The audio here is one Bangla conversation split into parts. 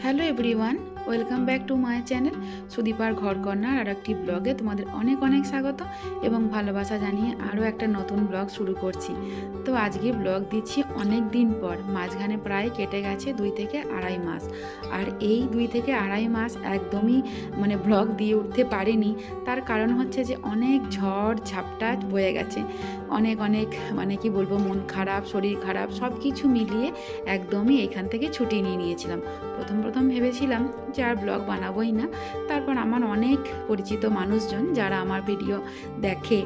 Hello everyone, welcome back to my channel সুদীপার ঘর কর্নার আর একটি ব্লগে তোমাদের অনেক অনেক স্বাগত এবং ভালোবাসা জানিয়ে আরও একটা নতুন ব্লগ শুরু করছি। তো আজকে ব্লগ দিচ্ছি অনেক দিন পর, মাঝখানে প্রায় কেটে গেছে 2 থেকে আড়াই মাস। আর এই 2 থেকে আড়াই মাস একদমই ব্লগ দিয়ে উঠতে পারিনি। তার কারণ হচ্ছে যে অনেক ঝড় ঝাপটা বয়ে গেছে, অনেক কি বলবো, মন খারাপ, শরীর খারাপ, সব কিছু মিলিয়ে একদমই এখান থেকে ছুটি নিয়ে নিয়েছিলাম। প্রথম ভেবেছিলাম যে আর ব্লগ বানাবোই না। তারপর আমার অনেক পরিচিত মানুষজন যারা আমার ভিডিও দেখে,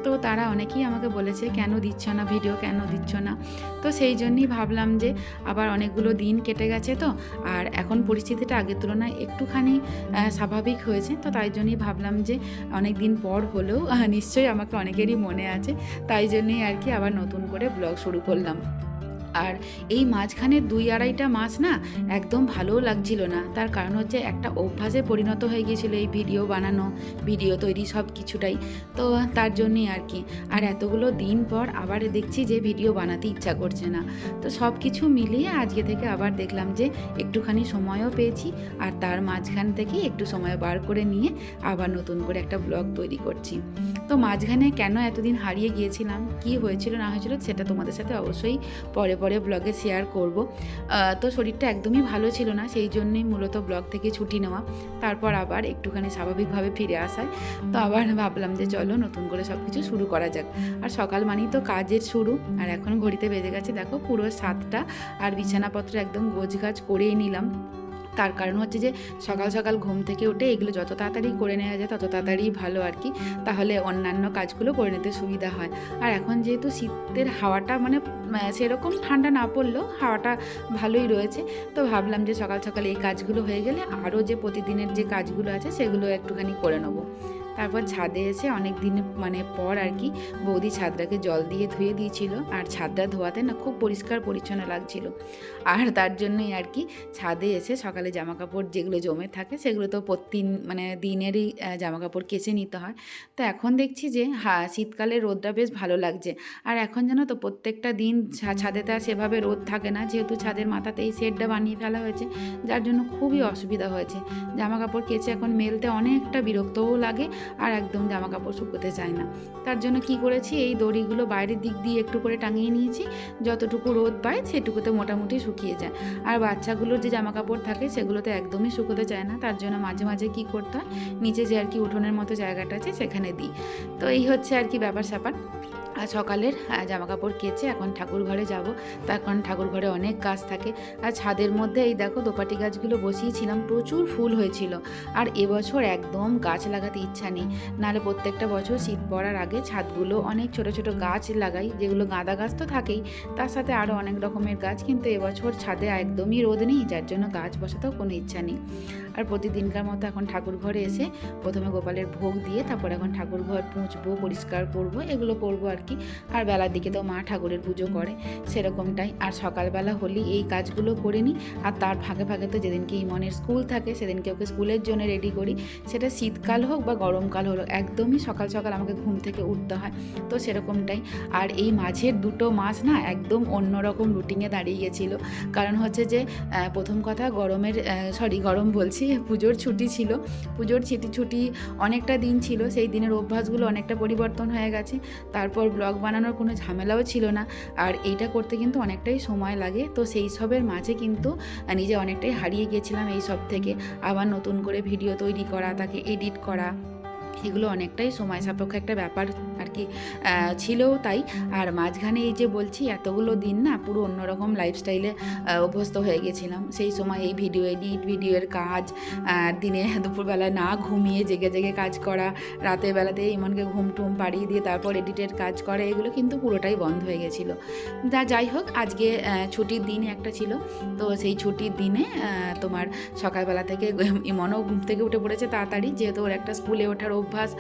তো তারা অনেকেই আমাকে বলেছে কেন দিচ্ছ না ভিডিও, কেন দিচ্ছ না। তো সেই জন্যই ভাবলাম যে আবার অনেকগুলো দিন কেটে গেছে, তো আর এখন পরিস্থিতিটা আগের তুলনায় একটুখানি স্বাভাবিক হয়েছে। তো তাই জন্যই ভাবলাম যে অনেক দিন পর হলেও নিশ্চয়ই আমাকে অনেকেরই মনে আছে, তাই জন্যই আর কি আবার নতুন করে ব্লগ শুরু করলাম। আর এই মাঝখানে 2-2.5 মাস না একদম ভালোও লাগছিল না। তার কারণ হচ্ছে একটা অভ্যাসে পরিণত হয়ে গিয়েছিলো এই ভিডিও বানানো, ভিডিও তৈরি, সব কিছুটাই। তো তার জন্যই আর কি। আর এতগুলো দিন পর আবার দেখছি যে ভিডিও বানাতে ইচ্ছা করছে না। তো সব কিছু মিলিয়ে আজকে থেকে আবার দেখলাম যে একটুখানি সময়ও পেয়েছি, আর তার মাঝখান থেকে একটু সময় বার করে নিয়ে আবার নতুন করে একটা ব্লগ তৈরি করছি। তো মাঝখানে কেন এতদিন হারিয়ে গিয়েছিলাম, কি হয়েছিল না হয়েছিল, সেটা তোমাদের সাথে অবশ্যই পরে ব্লগে শেয়ার করব। তো শরীরটা একদমই ভালো ছিল না, সেই জন্যই মূলত ব্লগ থেকে ছুটি নেওয়া, তারপর আবার একটুখানি স্বাভাবিকভাবে ফিরে আসায়। তো আবার ভাবলাম যে চলো নতুন করে সব কিছু শুরু করা যাক। আর সকাল মানেই তো কাজের শুরু, আর এখন ঘড়িতে বেজে গেছে দেখো পুরো 7টা। আর বিছানাপত্র একদম গোছগাছ করেই নিলাম। তার কারণ হচ্ছে যে সকাল ঘুম থেকে উঠে এগুলো যত তাড়াতাড়ি করে নেওয়া যায় তত তাড়াতাড়ি ভালো আর কি, তাহলে অন্যান্য কাজগুলো করে নিতে সুবিধা হয়। আর এখন যেহেতু শীতের হাওয়াটা সেরকম ঠান্ডা না পড়লেও হাওয়াটা ভালোই রয়েছে, তো ভাবলাম যে সকাল এই কাজগুলো হয়ে গেলে আরও যে প্রতিদিনের যে কাজগুলো আছে সেগুলো একটুখানি করে নেবো। তারপর ছাদে এসে অনেক দিন পর আর কি বৌদি ছাদটাকে জল দিয়ে ধুয়ে দিয়েছিল, আর ছাদটা ধোয়াতে না খুব পরিষ্কার পরিচ্ছন্ন লাগছিল। আর তার জন্যই আর কি ছাদে এসে সকালে জামাকাপড় যেগুলো জমে থাকে সেগুলো তো দিনেরই জামাকাপড় কেচে নিতে হয়। তো এখন দেখছি যে শীতকালে রোদটা বেশ ভালো লাগছে। আর এখন জানো তো প্রত্যেকটা দিন ছাদেতে আর সেভাবে রোদ থাকে না, যেহেতু ছাদের মাথাতে এই শেডটা বানিয়ে ফেলা হয়েছে, যার জন্য খুবই অসুবিধা হয়েছে। জামাকাপড় কেচে এখন মেলতে অনেকটা বিরক্তও লাগে, আর একদম জামা কাপড় শুকোতে চায় না। তার জন্য কি করেছি, এই দড়িগুলো বাইরের দিক দিয়ে একটু করে টাঙিয়ে নিয়েছি, যতটুকু রোদ পায় সেটুকুতে মোটামুটি শুকিয়ে যায়। আর বাচ্চাগুলোর যে জামা কাপড় থাকে সেগুলোতে একদমই শুকোতে চায় না, তার জন্য মাঝে কি করতে হয়, নিচে যে আর কি উঠোনের মতো জায়গাটা আছে সেখানে দিই। তো এই হচ্ছে আর কি ব্যাপার স্যাপার। আর সকালের জামাকাপড় কেচে এখন ঠাকুর ঘরে যাব, তখন ঠাকুর ঘরে অনেক গাছ থাকে। আর ছাদের মধ্যে এই দেখো দোপাটি গাছগুলো বসিয়েছিলাম, প্রচুর ফুল হয়েছিল। আর এবছর একদম গাছ লাগাতে ইচ্ছা নেই, নাহলে প্রত্যেকটা বছর শীত পড়ার আগে ছাদগুলো অনেক ছোট গাছ লাগাই, যেগুলো গাঁদা গাছ তো থাকেই, তার সাথে আরও অনেক রকমের গাছ। কিন্তু এবছর ছাদে একদমই রোদ নেই, যার জন্য গাছ বসাতেও কোনো ইচ্ছা নেই। আর প্রতিদিনকার মতো এখন ঠাকুর ঘরে এসে প্রথমে গোপালের ভোগ দিয়ে তারপর এখন ঠাকুর ঘর মুছবো, পরিষ্কার করব, এগুলো করবো আর কি। আর বেলার দিকে তো মা ঠাকুরের পুজো করে, সেরকমটাই। আর সকালবেলা হলেই এই কাজগুলো করে নিই। আর তার ফাঁকে তো যেদিনকে ইমনের স্কুল থাকে সেদিনকে ওকে স্কুলের জন্য রেডি করি, সেটা শীতকাল হোক বা গরমকাল হোক, একদমই সকাল আমাকে ঘুম থেকে উঠতে হয়, তো সেরকমটাই। আর এই মাঝের 2 মাস না একদম অন্যরকম রুটিনে দাঁড়িয়ে গেছিলো। কারণ হচ্ছে যে প্রথম কথা গরম বলছি, পুজোর ছুটি ছিল, পুজোর ছুটি অনেকটা দিন ছিল, সেই দিনের অভ্যাসগুলো অনেকটা পরিবর্তন হয়ে গেছে। তারপর ব্লগ বানানোর কোনো ঝামেলাও ছিল না, আর এইটা করতে কিন্তু অনেকটাই সময় লাগে। তো সেই সবের মাঝে কিন্তু নিজে অনেকটাই হারিয়ে গিয়েছিলাম এই সব থেকে। আবার নতুন করে ভিডিও তৈরি করা, তাকে এডিট করা, এগুলো অনেকটাই সময় সাপেক্ষ একটা ব্যাপার আর কি ছিলও তাই। আর মাঝখানে এই যে বলছি এতগুলো দিন না পুরো অন্যরকম লাইফস্টাইলে অভ্যস্ত হয়ে গেছিলাম। সেই সময় এই ভিডিও এডিট, ভিডিওর কাজ, দিনে দুপুরবেলায় না ঘুমিয়ে জেগে কাজ করা, রাতের বেলাতে ইমনকে ঘুম পাড়িয়ে দিয়ে তারপর এডিটের কাজ করা, এগুলো কিন্তু পুরোটাই বন্ধ হয়ে গেছিলো। যাই হোক, আজকে ছুটির দিন একটা ছিল, তো সেই ছুটির দিনে তোমার সকালবেলা থেকে ইমনও ঘুম থেকে উঠে পড়েছে তাড়াতাড়ি, যেহেতু ওর একটা স্কুলে ওঠার অভ্যাস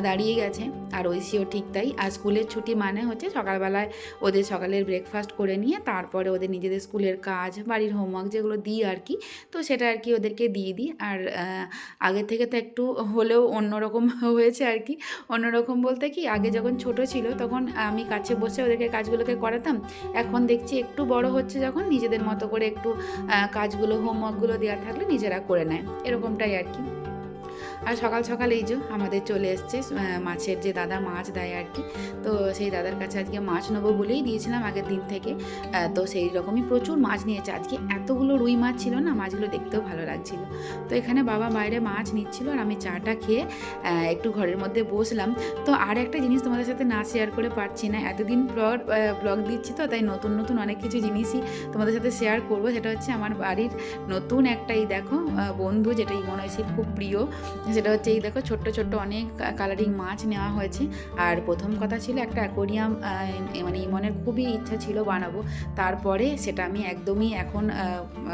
দাঁড়িয়ে গেছে। আর ঐশীও ঠিক ঠিক তাই। আর স্কুলের ছুটি মানে হচ্ছে সকালবেলায় ওদের সকালের ব্রেকফাস্ট করে নিয়ে তারপরে ওদের নিজেদের স্কুলের কাজ, বাড়ির হোমওয়ার্ক যেগুলো দিই আর কি, তো সেটা আর কি ওদেরকে দিয়ে দিই। আর আগের থেকে তো একটু হলেও অন্যরকম হয়েছে আর কি। অন্যরকম বলতে কি, আগে যখন ছোট ছিল তখন আমি কাছে বসে ওদেরকে কাজগুলোকে করাতাম। এখন দেখছি একটু বড় হচ্ছে যখন, নিজেদের মতো করে একটু কাজগুলো, হোমওয়ার্কগুলো দেওয়া থাকলে নিজেরা করে নেয়, এরকমটাই আর কি। আর সকাল সকাল এই যে আমাদের চলে এসছে মাছের যে দাদা মাছ দেয় আর কি, তো সেই দাদার কাছে আজকে মাছ নেবো বলেই দিয়েছিলাম আগের দিন থেকে। তো সেই রকমই প্রচুর মাছ নিয়েছে আজকে, এতগুলো রুই মাছ ছিল না, মাছগুলো দেখতেও ভালো লাগছিল। তো এখানে বাবা বাইরে মাছ নিচ্ছিল আর আমি চাটা খেয়ে একটু ঘরের মধ্যে বসলাম। তো আর একটা জিনিস তোমাদের সাথে না শেয়ার করে পারছি না, এতদিন পর ব্লগ দিচ্ছি, তো তাই নতুন নতুন অনেক কিছু জিনিসই তোমাদের সাথে শেয়ার করবো। সেটা হচ্ছে আমার বাড়ির নতুন একটা এই দেখো বন্ধু, যেটা ইমনৈশীর খুব প্রিয়, সেটা হচ্ছে এই দেখো ছোট্ট ছোট্ট অনেক কালারিং মাছ নেওয়া হয়েছে। আর প্রথম কথা ছিল একটা অ্যাকোরিয়াম, মানে ইমনের খুবই ইচ্ছা ছিল বানাবো। তারপরে সেটা আমি একদমই এখন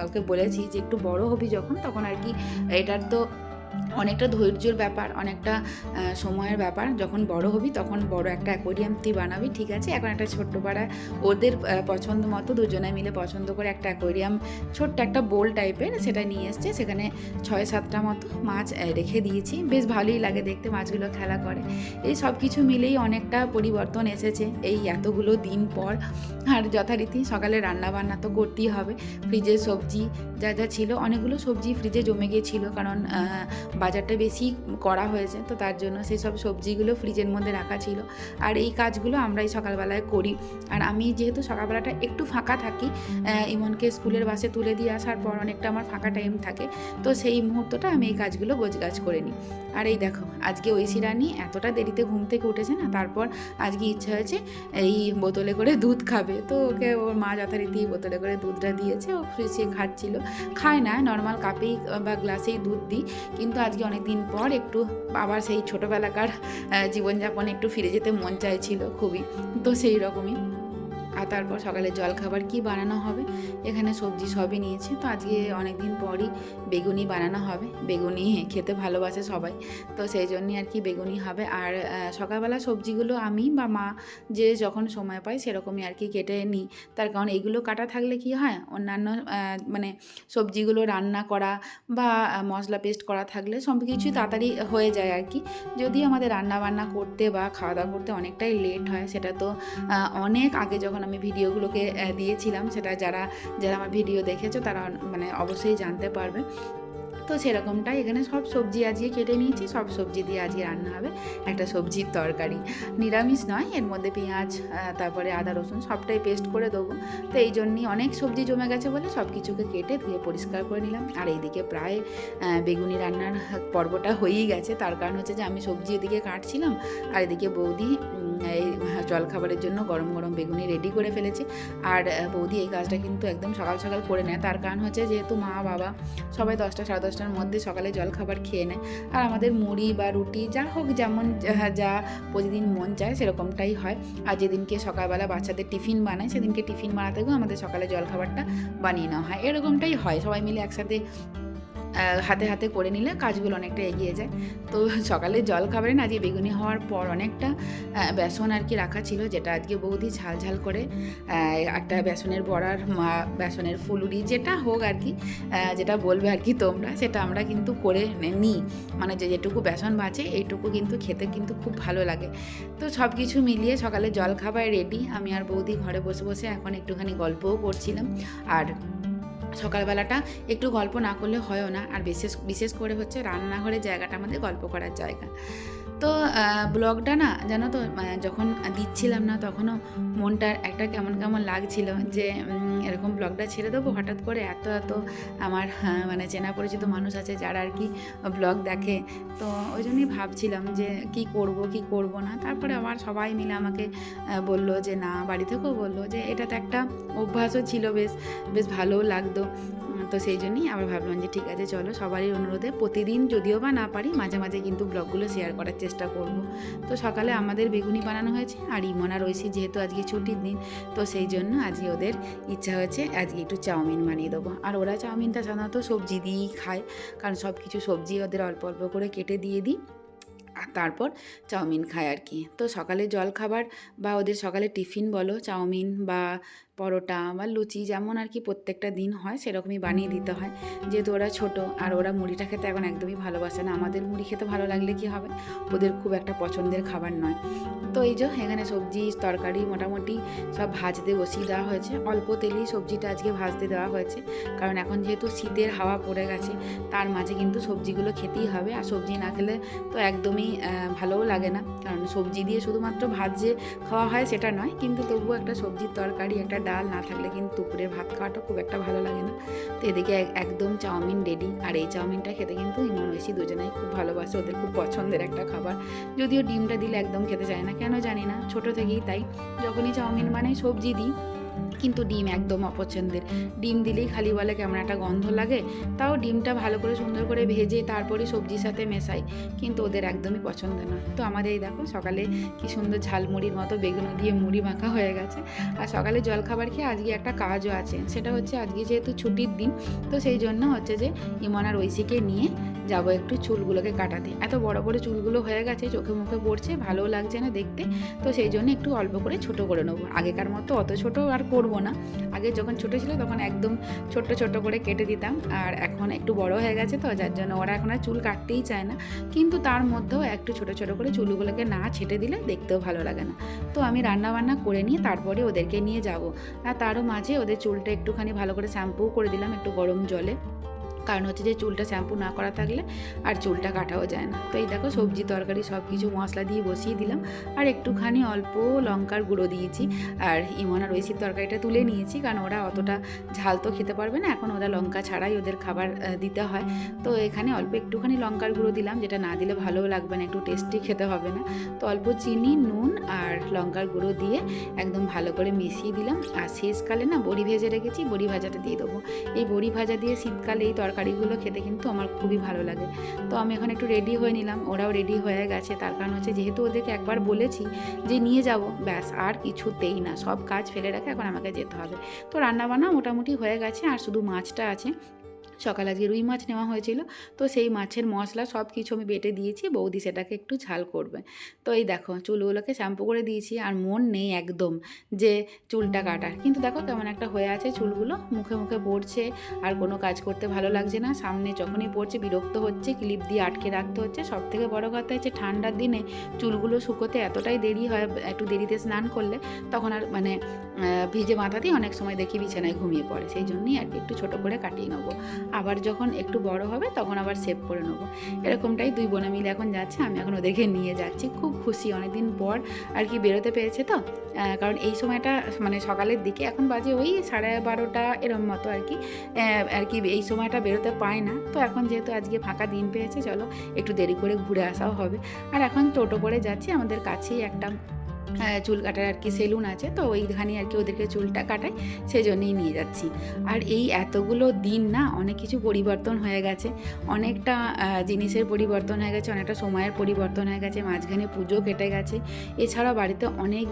ওকে বলেছি যে একটু বড় হবি যখন, তখন আর কি এটার তো অনেকটা ধৈর্যের ব্যাপার, অনেকটা সময়ের ব্যাপার। যখন বড় হবি তখন বড় একটা অ্যাকোরিয়াম তুই বানাবি, ঠিক আছে? এখন একটা ছোট্ট পাড়ায় ওদের পছন্দ মতো দুজনে মিলে পছন্দ করে একটা অ্যাকোরিয়াম, ছোট্ট একটা বোল টাইপের, সেটা নিয়ে এসছে। সেখানে 6-7টা মতো মাছ রেখে দিয়েছি, বেশ ভালোই লাগে দেখতে, মাছগুলো খেলা করে। এই সব কিছু মিলেই অনেকটা পরিবর্তন এসেছে এই এতগুলো দিন পর। আর যথারীতি সকালে রান্না বান্না তো করতেই হবে। ফ্রিজের সবজি যা যা ছিল, অনেকগুলো সবজি ফ্রিজে জমে গিয়েছিল, কারণ বাজারটা বেশি করা হয়েছে, তো তার জন্য সেই সব সবজিগুলো ফ্রিজের মধ্যে রাখা ছিল। আর এই কাজগুলো আমরাই সকালবেলায় করি। আর আমি যেহেতু সকালবেলাটা একটু ফাঁকা থাকি, ইমনকে স্কুলের বাসে তুলে দিয়ে আসার পর অনেকটা আমার ফাঁকা টাইম থাকে, তো সেই মুহূর্তটা আমি এই কাজগুলো গোছগাছ করে নিই। আর এই দেখো আজকে ঐশী রানী এতটা দেরিতে ঘুম থেকে উঠেছে না, তারপর আজকে ইচ্ছা হয়েছে এই বোতলে করে দুধ খাবে, তো ওকে ওর মা যথারীতি বোতলে করে দুধটা দিয়েছে, ও ফ্রিজে খাচ্ছিল। খায় না, নর্মাল কাপেই বা গ্লাসেই দুধ দিই, কিন্তু আজকে অনেক দিন পর একটু আবার সেই ছোটোবেলাকার জীবনযাপনে একটু ফিরে যেতে মন চাইছিল খুবই, তো সেই রকমই। আর তারপর সকালে জলখাবার কি বানানো হবে, এখানে সবজি সবই নিয়েছি। তো আজকে অনেক দিন পরই বেগুনি বানানো হবে, বেগুনি খেতে ভালোবাসে সবাই, তো সেই জন্যই আর কি বেগুনি হবে। আর সকালবেলা সবজিগুলো আমি বা মা যে যখন সময় পাই সেরকমই আর কি কেটে নিই, তার কারণ এইগুলো কাটা থাকলে কি হয়, অন্যান্য মানে সবজিগুলো রান্না করা বা মশলা পেস্ট করা থাকলে সব কিছুই তাড়াতাড়ি হয়ে যায় আর কি। যদি আমাদের রান্না বান্না করতে বা খাওয়া দাওয়া করতে অনেকটাই লেট হয়, সেটা তো অনেক আগে যখন আমি ভিডিওগুলোকে দিয়েছিলাম, সেটা যারা যারা আমার ভিডিও দেখেছো তারা মানে অবশ্যই জানতে পারবে। তো সেরকমটাই এখানে সব সবজি আজকে কেটে নিয়েছি, সব সবজি দিয়ে আজকে রান্না হবে একটা সবজির তরকারি, নিরামিষ নয়, এর মধ্যে পেঁয়াজ তারপরে আদা রসুন সবটাই পেস্ট করে দেবো। তো এই জন্যই অনেক সবজি জমে গেছে বলে সব কিছুকে কেটে ধুয়ে পরিষ্কার করে নিলাম। আর এইদিকে প্রায় বেগুনি রান্নার পর্বটা হয়েই গেছে, তার কারণ হচ্ছে যে আমি সবজি এদিকে কাটছিলাম আর এদিকে বৌদি এই জলখাবারের জন্য গরম গরম বেগুনি রেডি করে ফেলেছে। আর বৌদি এই কাজটা কিন্তু একদম সকাল সকাল করে নেয়, তার কারণ হচ্ছে যেহেতু মা বাবা সবাই 10টা সাড়ে 10টার মধ্যে সকালে জলখাবার খেয়ে নেয়, আর আমাদের মুড়ি বা রুটি যা হোক যেমন যা প্রতিদিন মন চায় সেরকমটাই হয়। আর যেদিনকে সকালবেলা বাচ্চাদের টিফিন বানায়, সেদিনকে টিফিন বানাতে গিয়েও আমাদের সকালে জলখাবারটা বানিয়ে নেওয়া হয়, এরকমটাই হয়, সবাই মিলে একসাথে হাতে হাতে করে নিলে কাজগুলো অনেকটা এগিয়ে যায়। তো সকালে জল খাবারে না, আজকে বেগুনি হওয়ার পর অনেকটা বেসন আর কি রাখা ছিল, যেটা আজকে বৌদি ঝাল ঝাল করে একটা বেসনের বড়ার বেসনের ফুলুরি যেটা হোক আর কি, যেটা বলবে আর কি তোমরা, সেটা আমরা কিন্তু করে নিই, মানে যেটুকু বেসন বাঁচে এইটুকু কিন্তু খেতে কিন্তু খুব ভালো লাগে। তো সব কিছু মিলিয়ে সকালে জল খাবার রেডি, আমি আর বৌদি ঘরে বসে বসে এখন একটুখানি গল্পও করছিলাম। আর সকালবেলাটা একটু গল্প না করলে হয়ও না, আর বিশেষ করে হচ্ছে রান্নাঘরের জায়গাটা আমাদের গল্প করার জায়গা। তো ব্লগটা না জানো তো, যখন দিচ্ছিলাম না তখনও মনটা একটা কেমন কেমন লাগছিল যে এরকম ব্লগটা ছেড়ে দেবো হঠাৎ করে, এত আমার মানে চেনা পরিচিত মানুষ আছে যারা আর কি ব্লগ দেখে, তো ওই জন্যই ভাবছিলাম যে কি করব না। তারপরে আবার সবাই মিলে আমাকে বললো যে না, বাড়ি থেকেও বললো যে এটা তো একটা অভ্যাসও ছিল, বেশ ভালোও লাগতো। তো সেই জন্যই আবার ভাবলাম যে ঠিক আছে চলো, সবারই অনুরোধে প্রতিদিন যদিও বা না পারি মাঝে মাঝে কিন্তু ব্লগগুলো শেয়ার করার চেষ্টা করব। তো সকালে আমাদের বেগুনি বানানো হয়েছে, আর ইমন আর ঐশী যেহেতু আজকে ছুটির দিন, তো সেই জন্য আজকে ওদের ইচ্ছা হয়েছে আজকে একটু চাউমিন বানিয়ে দেবো। আর ওরা চাউমিনটা সাধারণত সবজি দিয়েই খায়, কারণ সব কিছু সবজি ওদের অল্প অল্প করে কেটে দিয়ে দিই, আর তারপর চাউমিন খায় আর কি। তো সকালে জলখাবার বা ওদের সকালে টিফিন বলো, চাউমিন বা পরোটা বা লুচি যেমন আর কি প্রত্যেকটা দিন হয় সেরকমই বানিয়ে দিতে হয়, যেহেতু ওরা ছোটো আর ওরা মুড়িটা খেতে এখন একদমই ভালোবাসে না। আমাদের মুড়ি খেতে ভালো লাগলে কি হবে, ওদের খুব একটা পছন্দের খাবার নয়। তো এই যে এখানে সবজি তরকারি মোটামুটি সব ভাজতে বসিয়ে দেওয়া হয়েছে। অল্প তেলেই সবজিটা আজকে ভাজতে দেওয়া হয়েছে, কারণ এখন যেহেতু শীতের হাওয়া পড়ে গেছে, তার মাঝে কিন্তু সবজিগুলো খেতেই হবে। আর সবজি না খেলে তো একদমই ভালোও লাগে না, কারণ সবজি দিয়ে শুধুমাত্র ভাত যে খাওয়া হয় সেটা নয়, কিন্তু তবুও একটা সবজির তরকারি একটা ডাল না থাকলে কিন্তু দুপুরের ভাত খাওয়াটা খুব একটা ভালো লাগে না। তো এদিকে একদম চাউমিন রেডি। আর এই চাউমিনটা খেতে কিন্তু ইমন ঐশী দুজনেই খুব ভালোবাসে, ওদের খুব পছন্দের একটা খাবার। যদিও ডিমটা দিলে একদম খেতে চায় না, কেন জানি না, ছোটো থেকেই তাই। যখনই চাউমিন বানাই সবজি দিই, কিন্তু ডিম একদম অপছন্দের। ডিম দিলেই খালি বলে কেমন একটা গন্ধ লাগে। তাও ডিমটা ভালো করে সুন্দর করে ভেজে তারপরে সবজির সাথে মেশাই, কিন্তু ওদের একদমই পছন্দ না। তো আমাদের এই দেখো সকালে কি সুন্দর ঝালমুড়ির মতো বেগুন দিয়ে মুড়ি মাখা হয়ে গেছে। আর সকালে জলখাবার খেয়ে আজকে একটা কাজও আছে, সেটা হচ্ছে আজকে যেহেতু ছুটির দিন, তো সেই জন্য হচ্ছে যে ইমন আর ঐশীকে নিয়ে যাবো একটু চুলগুলোকে কাটাতে। এত বড় বড় চুলগুলো হয়ে গেছে, চোখে মুখে পড়ছে, ভালোও লাগছে না দেখতে। তো সেই জন্য একটু অল্প করে ছোট করে নেবো। আগেকার মতো অত ছোট আর করবো না। আগে যখন ছোটো ছিল তখন একদম ছোট্ট ছোট্ট করে কেটে দিতাম, আর এখন একটু বড় হয়ে গেছে, তো যার জন্য ওরা এখন আর চুল কাটতেই চায় না। কিন্তু তার মধ্যেও একটু ছোট ছোট করে চুলগুলোকে না ছেটে দিলে দেখতেও ভালো লাগে না। তো আমি রান্না বান্না করে নিয়ে তারপরে ওদেরকে নিয়ে যাব। আর তারও মাঝে ওদের চুলটা একটুখানি ভালো করে শ্যাম্পু করে দিলাম একটু গরম জলে, কারণ হচ্ছে যে চুলটা শ্যাম্পু না করা থাকলে আর চুলটা কাটাও যায় না। তো এই দেখো সবজি তরকারি সব কিছু মশলা দিয়ে বসিয়ে দিলাম, আর একটুখানি অল্প লঙ্কার গুঁড়ো দিয়েছি। আর ইমন আর ঐশীর তরকারিটা তুলে নিয়েছি, কারণ ওরা অতটা ঝাল তো খেতে পারবে না, এখন ওরা লঙ্কা ছাড়াই ওদের খাবার দিতে হয়। তো এখানে অল্প একটুখানি লঙ্কার গুঁড়ো দিলাম, যেটা না দিলে ভালোও লাগবে না, একটু টেস্টি খেতে হবে না। তো অল্প চিনি, নুন আর লঙ্কার গুঁড়ো দিয়ে একদম ভালো করে মিশিয়ে দিলাম। আর শেষকালে না বড়ি ভেজে রেখেছি, বড়ি ভাজাটা দিয়ে দেবো। এই বড়ি ভাজা দিয়ে শীতকালে এই তরকারিগুলো খেতে কিন্তু আমার খুবই ভালো লাগে। তো আমি এখন একটু রেডি হয়ে নিলাম, ওরাও রেডি হয়ে গেছে। তার কারণ হচ্ছে যেহেতু ওদেরকে একবার বলেছি যে নিয়ে যাব, ব্যাস আর কিছুতেই না, সব কাজ ফেলে রাখে এখন আমাকে যেতে হবে। তো রান্নাবান্না মোটামুটি হয়ে গেছে, আর শুধু মাছটা আছে। সকালে আজকে রুই মাছ নেওয়া হয়েছিল, তো সেই মাছের মশলা সব কিছু আমি বেটে দিয়েছি, বৌদি সেটাকে একটু ঝাল করবে। তো এই দেখো চুলগুলোকে শ্যাম্পু করে দিয়েছি, আর মন নেই একদম যে চুলটা কাটার, কিন্তু দেখো কেমন একটা হয়ে আছে চুলগুলো, মুখে মুখে পড়ছে, আর কোনো কাজ করতে ভালো লাগছে না। সামনে যখনই পড়ছে বিরক্ত হচ্ছে, ক্লিপ দিয়ে আটকে রাখতে হচ্ছে। সব থেকে বড়ো কথা হচ্ছে ঠান্ডার দিনে চুলগুলো শুকোতে এতটাই দেরি হয়, একটু দেরিতে স্নান করলে তখন আর মানে ভিজে মাথাতেই অনেক সময় দেখি বিছানায় ঘুমিয়ে পড়ে। সেই জন্যই আর কি একটু ছোটো করে কাটিয়ে নেবো, আবার যখন একটু বড় হবে তখন আবার সেভ করে নেবো। এরকমটাই দুই বোনে মিলে এখন যাচ্ছে, আমি এখন ওদেরকে নিয়ে যাচ্ছি। খুব খুশি, অনেকদিন পর আর কি বেরোতে পেরেছে। তো কারণ এই সময়টা মানে সকালের দিকে, এখন বাজে ওই 12:30 এরম মতো আর কি এই সময়টা বেরোতে পায় না। তো এখন যেহেতু আজকে ফাঁকা দিন পেয়েছে, চলো একটু দেরি করে ঘুরে আসাও হবে। আর এখন টোটো করে যাচ্ছি, আমাদের কাছেই একটা চুল কাটার আর কি সেলুন আছে, তো ওইখানে আর কি ওদেরকে চুলটা কাটাই, সেই জন্যই নিয়ে যাচ্ছি। আর এই এতগুলো দিন না অনেক কিছু পরিবর্তন হয়ে গেছে, অনেকটা জিনিসের পরিবর্তন হয়ে গেছে, অনেকটা সময়ের পরিবর্তন হয়ে গেছে, মাঝখানে পুজো কেটে গেছে। এছাড়া বাড়িতে অনেক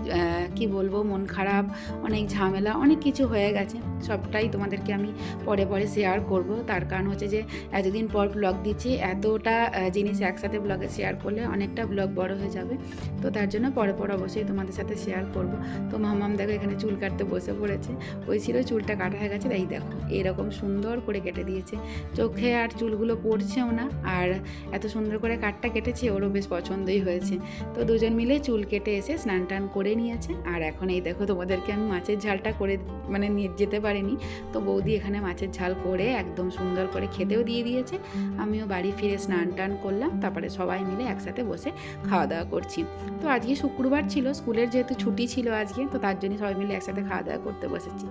কি বলবো মন খারাপ, অনেক ঝামেলা, অনেক কিছু হয়ে গেছে। সবটাই তোমাদেরকে আমি পরে পরে শেয়ার করব। তার কারণ হচ্ছে যে এতদিন পর ব্লগ দিচ্ছি, এতটা জিনিস একসাথে ব্লগে শেয়ার করলে অনেকটা ব্লগ বড় হয়ে যাবে। তো তার জন্য পরে পর অবশ্যই তোমাদের সাথে শেয়ার করব। তো মামাম দেখো এখানে চুল কাটতে বসে পড়েছে, ঐশীরও চুলটা কাটা হয়ে গেছে, তাই দেখো এরকম সুন্দর করে কেটে দিয়েছে, চোখে আর চুলগুলো পড়ছেও না, আর এত সুন্দর করে কাটটা কেটেছে, ওরও বেশ পছন্দই হয়েছে। তো দুজন মিলে চুল কেটে এসে স্নান টান করে নিয়েছে। আর এখন এই দেখো তোমাদেরকে আমি মাছের ঝালটা করে মানে নিয়ে যেতে পারিনি, তো বৌদি এখানে মাছের ঝাল করে একদম সুন্দর করে খেতেও দিয়ে দিয়েছে। আমিও বাড়ি ফিরে স্নান টান করলাম, তারপরে সবাই মিলে একসাথে বসে খাওয়া দাওয়া করছি। তো আজকে শুক্রবার ছিল, স্কুলের যেহেতু ছুটি ছিল আজকে, তো তার জন্য সবাই মিলে একসাথে খাওয়া দাওয়া করতে বসেছি।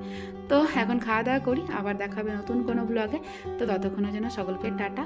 তো এখন খাওয়া দাওয়া করি, আবার দেখা হবে নতুন কোনো ব্লগে। তো ততক্ষণের জন্য সকলকে টাটা।